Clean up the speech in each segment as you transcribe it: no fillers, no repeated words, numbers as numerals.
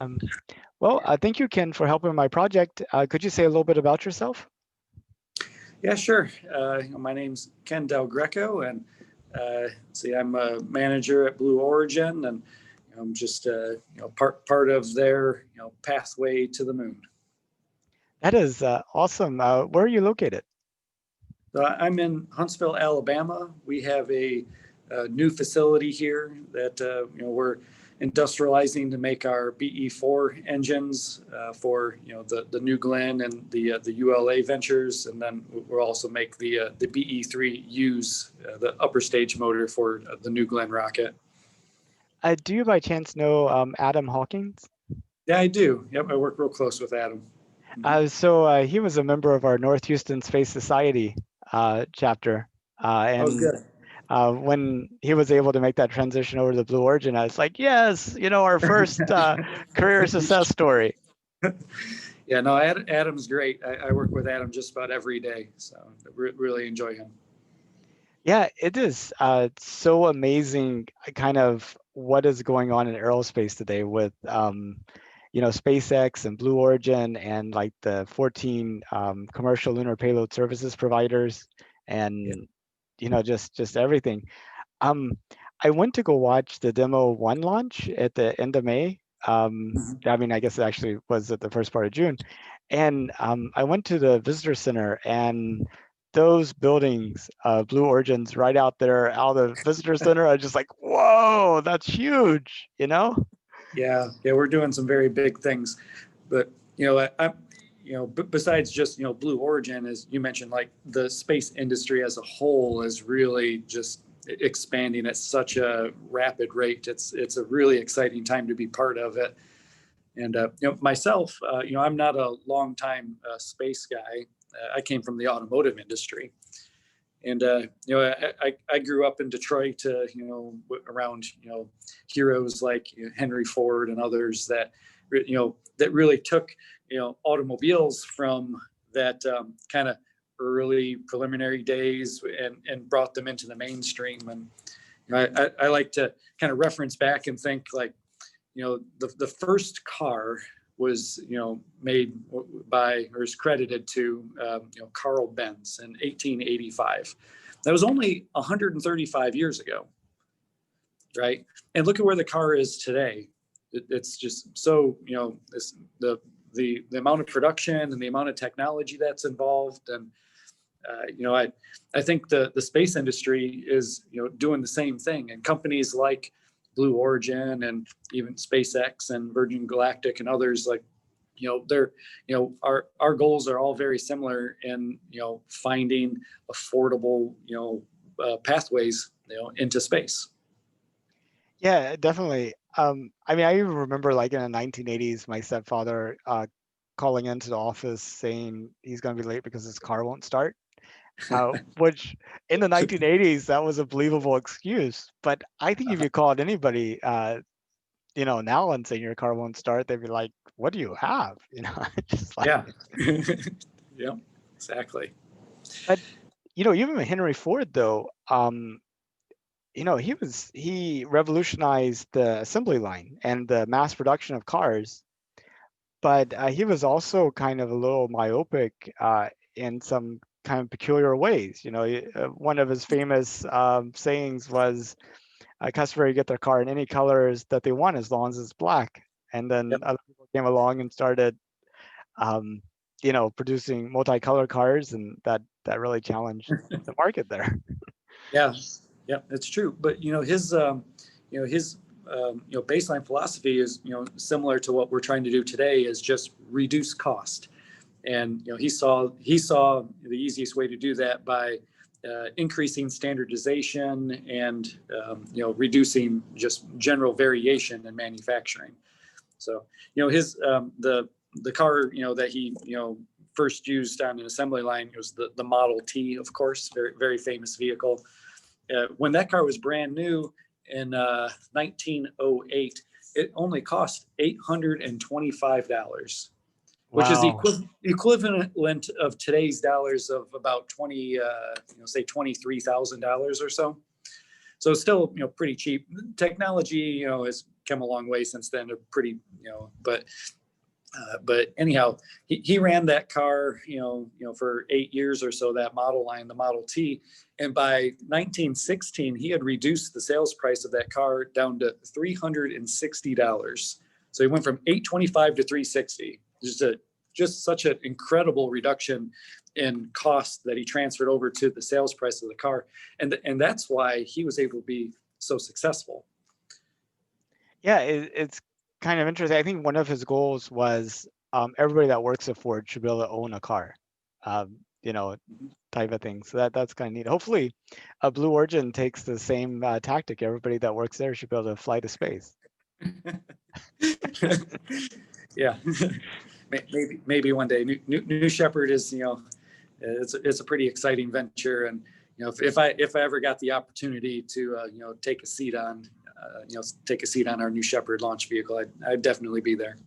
Um, well, thank you, Ken, for helping my project. Could you say a little bit about yourself? Yeah, sure. My name's Ken Del Greco, and see, I'm a manager at Blue Origin, and I'm just part of their pathway to the moon. That is awesome. Where are you located? I'm in Huntsville, Alabama. We have a new facility here that we're industrializing to make our BE4 engines for the New Glenn and the ULA ventures, and then we'll also make the BE3Us, the upper stage motor for the New Glenn rocket. Do you by chance know Adam Hawkins? Yeah, I do. Yep, I work real close with Adam. So he was a member of our North Houston Space Society chapter, Oh, and good. when he was able to make that transition over to Blue Origin, I was like, yes, our first career success story. Yeah, no, Adam's great. I work with Adam just about every day, so I really enjoy him. Yeah, it is so amazing kind of what is going on in aerospace today with SpaceX and Blue Origin and like the 14 commercial lunar payload services providers and just everything. I went to go watch the Demo 1 launch at the end of May. I mean, I guess it actually was at the first part of June. And I went to the visitor center, and those buildings, Blue Origins right out there out of the visitor center, I was just like, whoa, that's huge, Yeah, we're doing some very big things, but besides just Blue Origin, as you mentioned, like the space industry as a whole is really just expanding at such a rapid rate. It's a really exciting time to be part of it. And myself, I'm not a long time space guy. I came from the automotive industry, and I grew up in Detroit. Around heroes like Henry Ford and others that that really took automobiles from that kind of early preliminary days and brought them into the mainstream. And I like to kind of reference back and think like the first car was made by or is credited to Carl Benz in 1885. That was only 135 years ago, right? And look at where the car is today. It's just so the amount of production and the amount of technology that's involved. And I think the space industry is doing the same thing, and companies like Blue Origin and even SpaceX and Virgin Galactic and others, like they're our goals are all very similar in finding affordable pathways into space. Yeah, definitely. I mean, I even remember like in the 1980s, my stepfather calling into the office saying he's going to be late because his car won't start. Which in the 1980s, that was a believable excuse. But I think if you called anybody, now and saying your car won't start, they'd be like, "What do you have?" Just like. Yeah. Yeah, exactly. But even Henry Ford, though, he revolutionized the assembly line and the mass production of cars. But he was also kind of a little myopic in some kind of peculiar ways. One of his famous sayings was, "Customers get their car in any colors that they want as long as it's black." And then other people came along and started, producing multicolored cars, and that really challenged the market there. Yeah, that's true. But his baseline philosophy is similar to what we're trying to do today, is just reduce cost. And he saw the easiest way to do that by increasing standardization and reducing just general variation in manufacturing. So his the car that he first used on an assembly line was the Model T, of course, very very famous vehicle. When that car was brand new in 1908, it only cost $825, which is the Wow. equivalent of today's dollars of about say $23,000 or so. So it's still, pretty cheap. Technology, has come a long way since then. Pretty, but anyhow, he ran that car, for 8 years or so, that model line, the Model T. And by 1916, he had reduced the sales price of that car down to $360. So he went from 825 to 360. Just such an incredible reduction in cost that he transferred over to the sales price of the car. And that's why he was able to be so successful. Yeah, it's kind of interesting. I think one of his goals was everybody that works at Ford should be able to own a car, type of thing. So that's kind of neat. Hopefully, Blue Origin takes the same tactic. Everybody that works there should be able to fly to space. Yeah, maybe one day. New Shepard is, it's a pretty exciting venture, and if I ever got the opportunity to take a seat on our New Shepard launch vehicle, I'd definitely be there.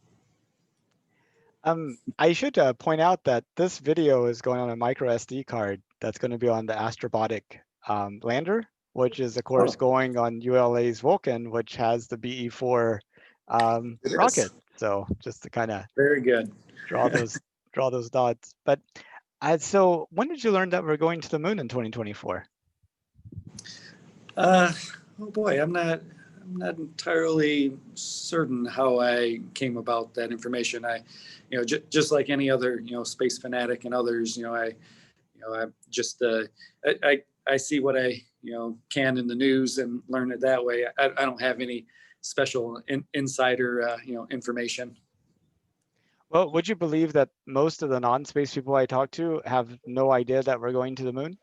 I should point out that this video is going on a micro SD card that's going to be on the Astrobotic lander, which is of course going on ULA's Vulcan, which has the BE-4 rocket. So just to kind of very good draw those dots. But so when did you learn that we're going to the moon in 2024? Oh boy, I'm not entirely certain how I came about that information. I, just like any other, space fanatic and others, I just, I see what I, can in the news and learn it that way. I don't have any special insider, information. Well, would you believe that most of the non-space people I talk to have no idea that we're going to the moon?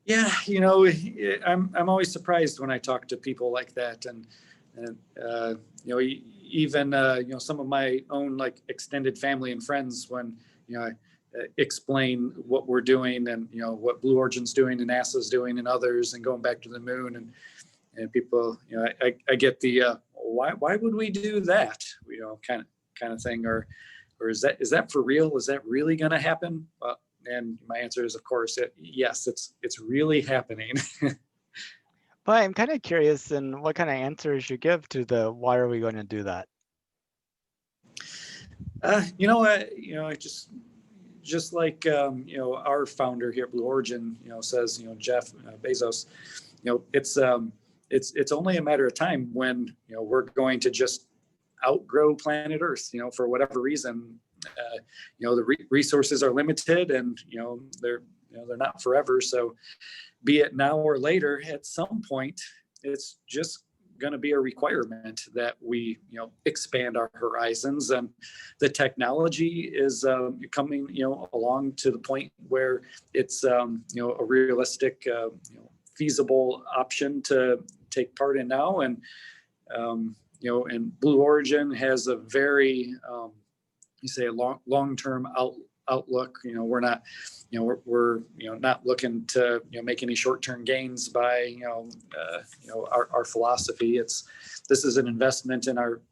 Yeah, I'm always surprised when I talk to people like that, and even some of my own like extended family and friends, when I explain what we're doing and what Blue Origin's doing and NASA's doing and others, and going back to the moon, and people, I get the why would we do that, kind of thing, or is that for real? Is that really going to happen? And my answer is, of course, yes, it's really happening. But I'm kind of curious in what kind of answers you give to the why are we going to do that? Just like our founder here at Blue Origin, says, Jeff Bezos, it's only a matter of time when we're going to just outgrow planet Earth, for whatever reason. The resources are limited, and they're not forever. So, be it now or later, at some point, it's just going to be a requirement that we expand our horizons, and the technology is coming along to the point where it's a realistic, feasible option to take part in now, and and Blue Origin has a very long-term outlook. We're not, we're not looking to make any short-term gains by our philosophy. This is an investment in our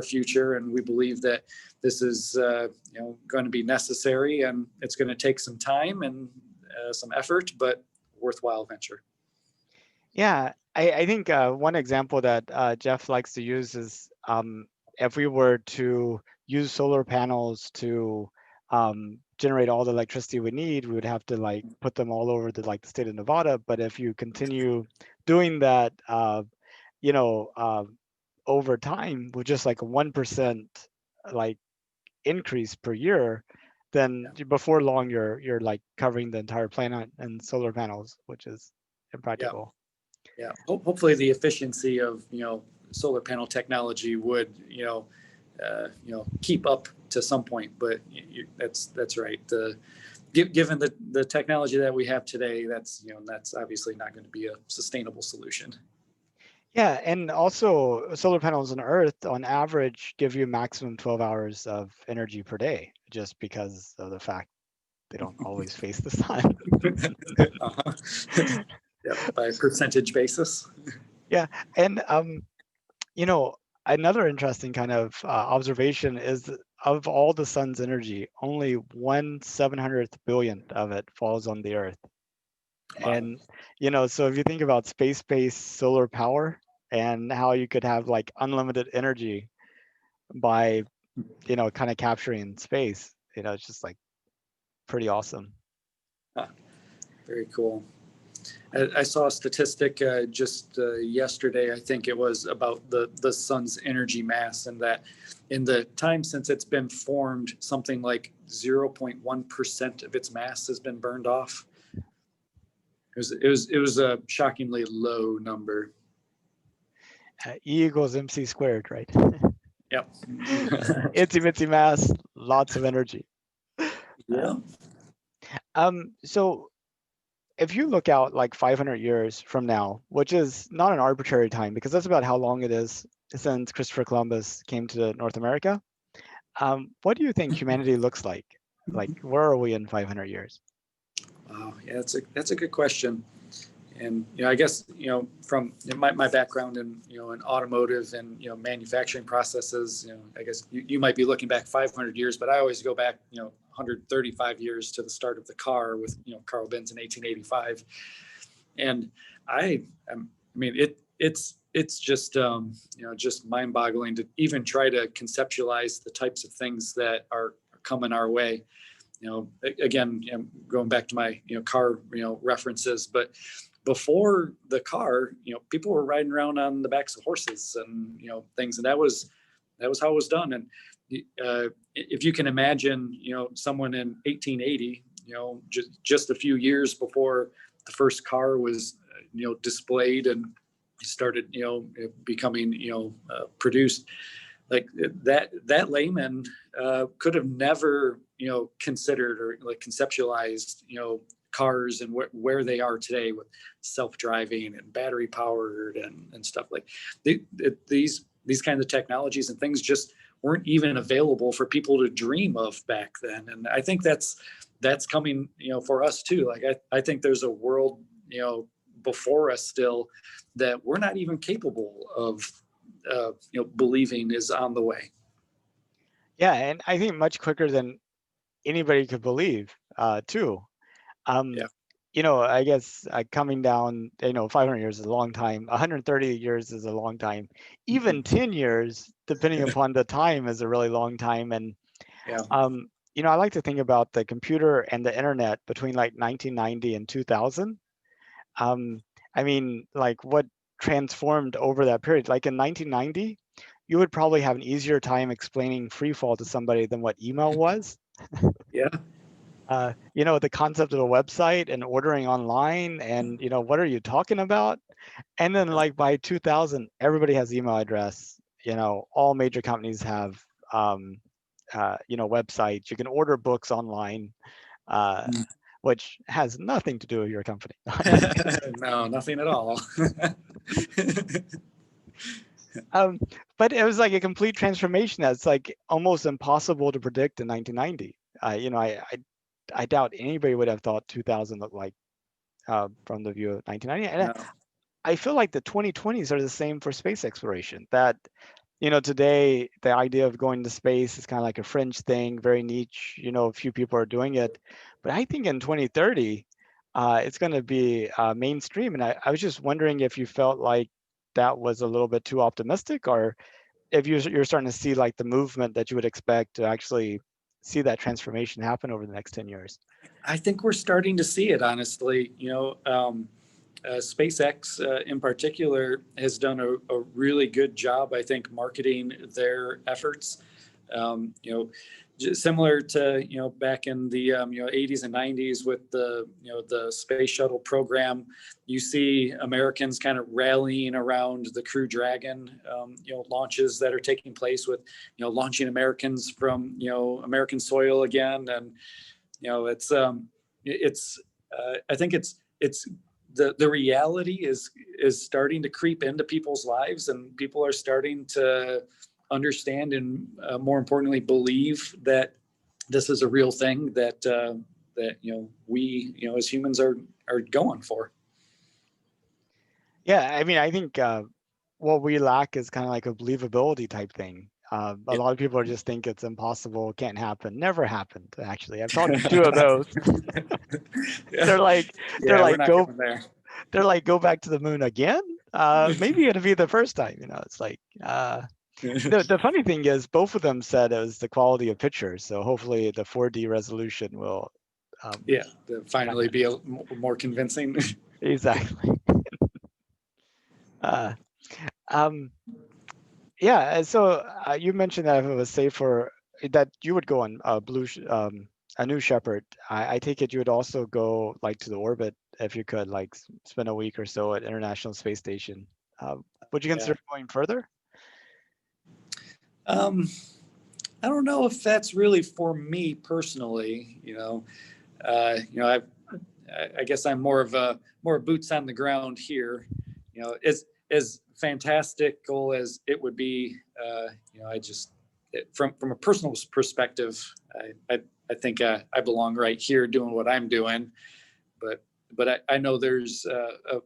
future, and we believe that this is going to be necessary, and it's going to take some time and some effort, but worthwhile venture. Yeah, I think one example that Jeff likes to use is if we were to use solar panels to generate all the electricity we need, we would have to put them all over the state of Nevada. But if you continue doing that, over time with just a 1% increase per year, then before long you're covering the entire planet in solar panels, which is impractical. Yeah. Hopefully the efficiency of solar panel technology would keep up to some point, but that's right. Given the technology that we have today, that's obviously not going to be a sustainable solution. Yeah, and also solar panels on Earth on average give you maximum 12 hours of energy per day, just because of the fact they don't always face the sun. Uh-huh. Yeah, by a percentage basis. Yeah, and another interesting kind of observation is that of all the sun's energy, only 1/700th billionth of it falls on the Earth. Wow. And, so if you think about space-based solar power and how you could have like unlimited energy by, kind of capturing space, it's just like pretty awesome. Huh. Very cool. I saw a statistic just yesterday, I think it was, about the sun's energy mass, and that in the time since it's been formed, something like 0.1% of its mass has been burned off. It was a shockingly low number. E equals MC squared, right? Yep. Itsy bitsy mass, lots of energy. Yeah. So if you look out like 500 years from now, which is not an arbitrary time because that's about how long it is since Christopher Columbus came to North America, what do you think humanity looks like? Like, where are we in 500 years? Wow. Yeah, that's a good question. And I guess from my background in automotive and manufacturing processes, I guess you might be looking back 500 years, but I always go back 135 years to the start of the car with Carl Benz in 1885. And I mean it's just just mind-boggling to even try to conceptualize the types of things that are coming our way. Again, going back to my car references, but before the car, people were riding around on the backs of horses and things, and that was how it was done. And if you can imagine, someone in 1880, just a few years before the first car was displayed and started becoming produced, like that layman could have never considered or like conceptualized cars and where they are today with self-driving and battery powered and stuff. Like these kinds of technologies and things just weren't even available for people to dream of back then. And I think that's coming for us too. Like I think there's a world before us still that we're not even capable of believing is on the way. Yeah, and I think much quicker than anybody could believe, too. Yeah. I guess coming down, 500 years is a long time. 130 years is a long time. Even 10 years, depending upon the time, is a really long time. And, Yeah. I like to think about the computer and the internet between like 1990 and 2000. I mean, like what transformed over that period. Like in 1990, you would probably have an easier time explaining free fall to somebody than what email was. Yeah. The concept of a website and ordering online and, what are you talking about? And then like by 2000, everybody has email address, all major companies have, websites. You can order books online, which has nothing to do with your company. No, nothing at all. But it was like a complete transformation that's like almost impossible to predict in 1990. I doubt anybody would have thought 2000 looked like from the view of 1990. And No. I feel like the 2020s are the same for space exploration. That, today the idea of going to space is kind of like a fringe thing, very niche. A few people are doing it, but I think in 2030, it's going to be mainstream. And I was just wondering if you felt like that was a little bit too optimistic, or if you're starting to see like the movement that you would expect to actually see that transformation happen over the next 10 years. I think we're starting to see it, honestly. SpaceX in particular has done a really good job, I think, marketing their efforts. Similar to back in the 80s and 90s with the space shuttle program, you see Americans kind of rallying around the Crew Dragon launches that are taking place with launching Americans from American soil again. And it's I think it's the reality is starting to creep into people's lives, and people are starting to understand and more importantly believe that this is a real thing that we as humans are going for. Yeah, I mean, I think what we lack is kind of like a believability type thing. A Yeah. lot of people just think it's impossible, can't happen, never happened. Actually, I've talked to two of those. Yeah. They're like, they're Yeah, we're like, not go, going there. they're like, go back to the moon again. Maybe it'll be the first time. It's like, the funny thing is, both of them said it was the quality of pictures. So hopefully, the 4D resolution will. Yeah, to Kind finally of be more convincing. exactly. Uh, um, yeah. And so you mentioned that if it was safer, that you would go on a New Shepard. I take it you would also go like to the orbit if you could, like spend a week or so at International Space Station. Uh, would you Yeah. consider going further? Um, I don't know if that's really for me personally. I guess I'm more boots on the ground here. As fantastical as it would be, from a personal perspective, I think I belong right here doing what I'm doing. But I know there's a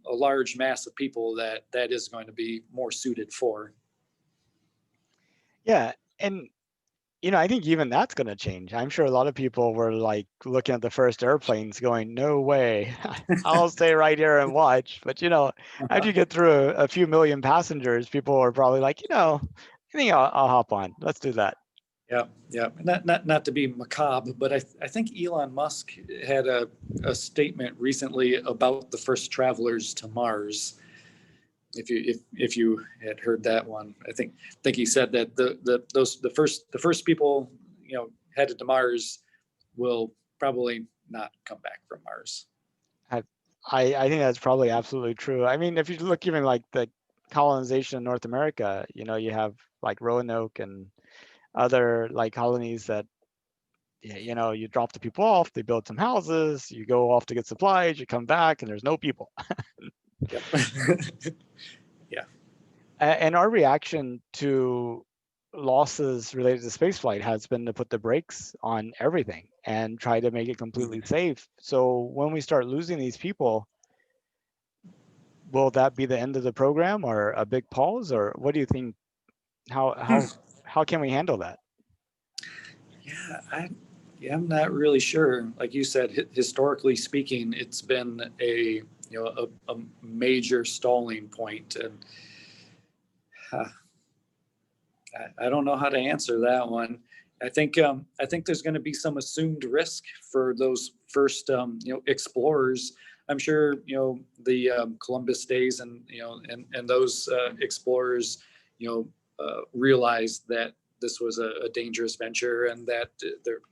large mass of people that is going to be more suited for. Yeah, and I think even that's going to change. I'm sure a lot of people were like looking at the first airplanes going, no way, I'll stay right here and watch. But, after you get through a few million passengers, people are probably like, I think I'll hop on. Let's do that. Yeah, yeah. Not to be macabre, but I think Elon Musk had a statement recently about the first travelers to Mars. If you had heard that one, I think he said that the first people headed to Mars will probably not come back from Mars. I, I think that's probably absolutely true. I mean, if you look even like the colonization of North America, you have like Roanoke and other like colonies that yeah, you drop the people off, they build some houses, you go off to get supplies, you come back, and there's no people. Yep. Yeah. And our reaction to losses related to spaceflight has been to put the brakes on everything and try to make it completely safe. So when we start losing these people, will that be the end of the program or a big pause, or what do you think? How can we handle that? Yeah, I'm not really sure. Like you said, historically speaking, it's been a major stalling point, and uh, I don't know how to answer that one. I think there's going to be some assumed risk for those first explorers. I'm sure the Columbus days and those explorers realized that this was a dangerous venture and that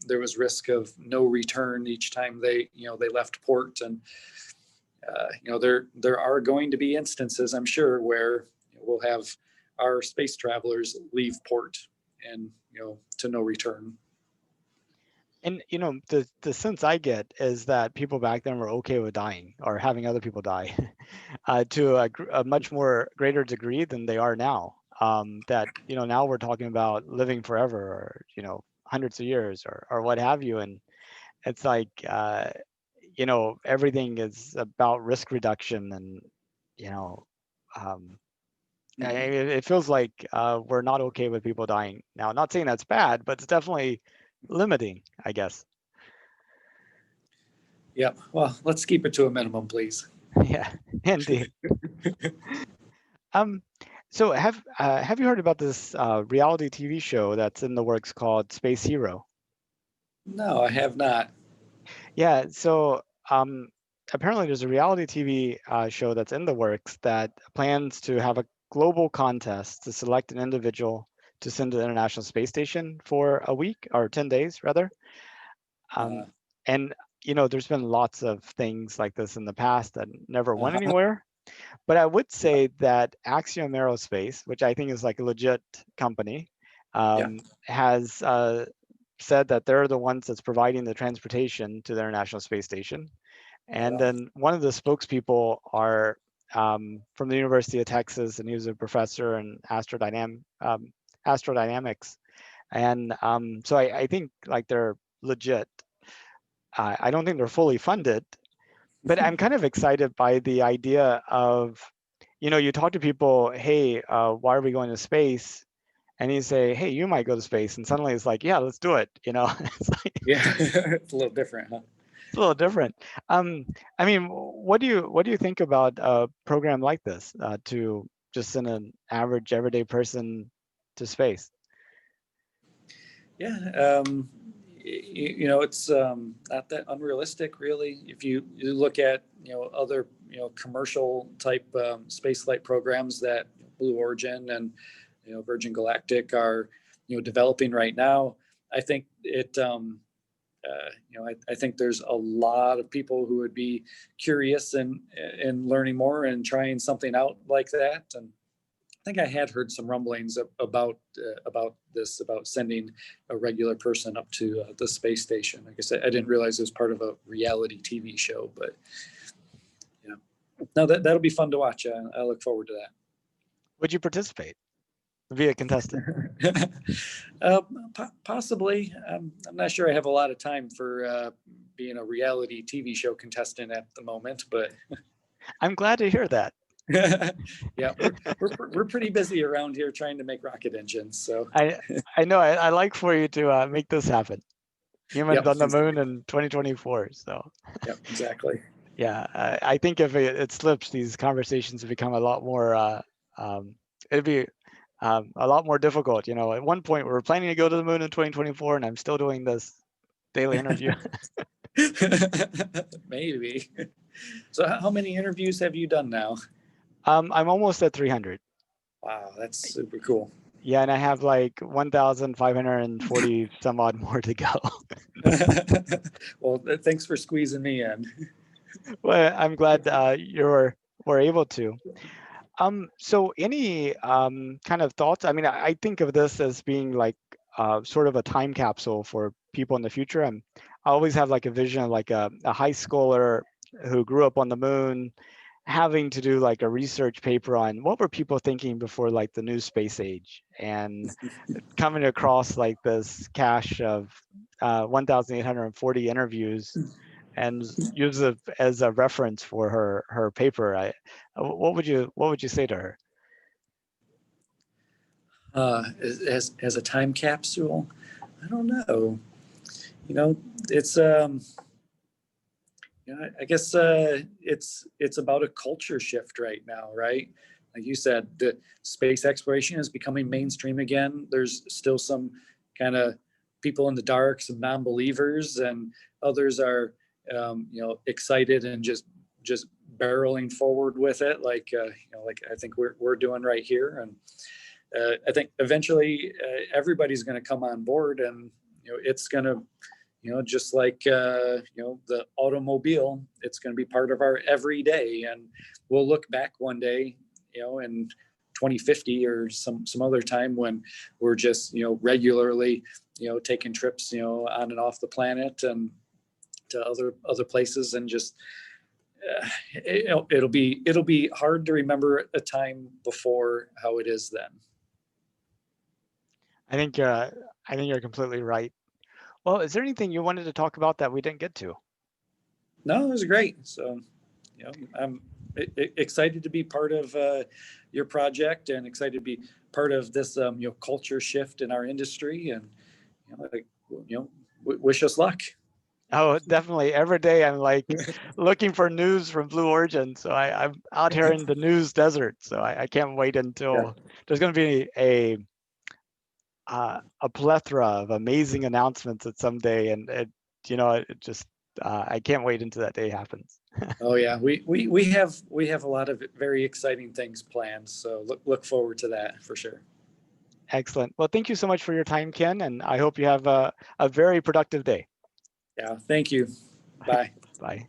there was risk of no return each time they left port. And there are going to be instances, I'm sure, where we'll have our space travelers leave port and to no return. And the sense I get is that people back then were okay with dying or having other people die to a much more greater degree than they are now. That now we're talking about living forever, or hundreds of years, or what have you, and it's like everything is about risk reduction, and you know um, it feels like we're not okay with people dying now. Not saying that's bad, but it's definitely limiting, I guess. Yeah. Well, let's keep it to a minimum, please. Yeah, indeed. Um, so have you heard about this reality TV show that's in the works called Space Hero? No, I have not. Yeah, so apparently there's a reality TV show that's in the works that plans to have a global contest to select an individual to send to the International Space Station for a week or 10 days rather. Uh, And there's been lots of things like this in the past that never went uh-huh. anywhere. But I would Yeah. say that Axiom Aerospace, which I think is like a legit company, Yeah. has said that they're the ones that's providing the transportation to the International Space Station. Right And on. then one of the spokespeople are from the University of Texas, and he was a professor in astrodynamics. And so I think like they're legit. I don't think they're fully funded, but I'm kind of excited by the idea of, you talk to people, hey, why are we going to space? and you say, hey, you might go to space, and suddenly it's like, yeah, let's do it. It's like, Yeah, it's a little different, huh? it's a little different. I mean, what do you think about a program like this, to just send an average everyday person to space? Yeah, it's not that unrealistic, really. If you look at other commercial type space flight programs that Blue Origin and Virgin Galactic are developing right now, I think I think there's a lot of people who would be curious and learning more and trying something out like that. And I think I had heard some rumblings about this, about sending a regular person up to the space station. I guess I didn't realize it was part of a reality TV show, but no, that'll be fun to watch. I look forward to Would you participate? Be a contestant? that. Possibly. I'm not sure I have a lot of time for being a reality TV show contestant at the moment, but I'm glad to hear that. yeah, we're pretty busy around here trying to make rocket engines. So I know. I like for you to make this happen. Humans Yep, on the moon in 2024. So yep, exactly. yeah, I think if it slips, these conversations become a lot more. It'd be a lot more difficult. At one point we were planning to go to the moon in 2024, and I'm still doing this daily interview. Maybe. So how many interviews have you done now? I'm almost at 300. Wow, that's super cool. Yeah, and I have like 1,540 some odd more to go. Well, thanks for squeezing me in. Well, I'm glad we're able to. So any kind of thoughts? I mean, I think of this as being like sort of a time capsule for people in the future. I always have like a vision of like a high schooler who grew up on the moon, having to do like a research paper on what were people thinking before like the new space age, and coming across like this cache of 1,840 interviews and use it as a reference for her paper. What would you say to her? As a time capsule, I don't know. It's I guess it's about a culture shift right now, right? Like you said, the space exploration is becoming mainstream again. There's still some kind of people in the dark, some non-believers, and others are excited and just barreling forward with it, like like I think we're doing right here. And I think eventually everybody's going to come on board, and it's going to just like the automobile, it's going to be part of our everyday. And we'll look back one day in 2050 or some other time when we're just regularly taking trips on and off the planet and to other places, and just it'll be hard to remember a time before how it is then. I think you're completely right. Well, is there anything you wanted to talk about that we didn't get to? No, it was great. So I'm excited to be part of your project, and excited to be part of this culture shift in our industry, and wish us luck. Oh, definitely. Every day I'm like looking for news from Blue Origin. So I'm out here in the news desert. So I can't wait until there's going to be a plethora of amazing announcements at some day, and it just I can't wait until that day happens. Oh yeah, we have a lot of very exciting things planned. So look forward to that for sure. Excellent. Well, thank you so much for your time, Ken, and I hope you have a very productive day. Yeah, thank you. Bye. Bye.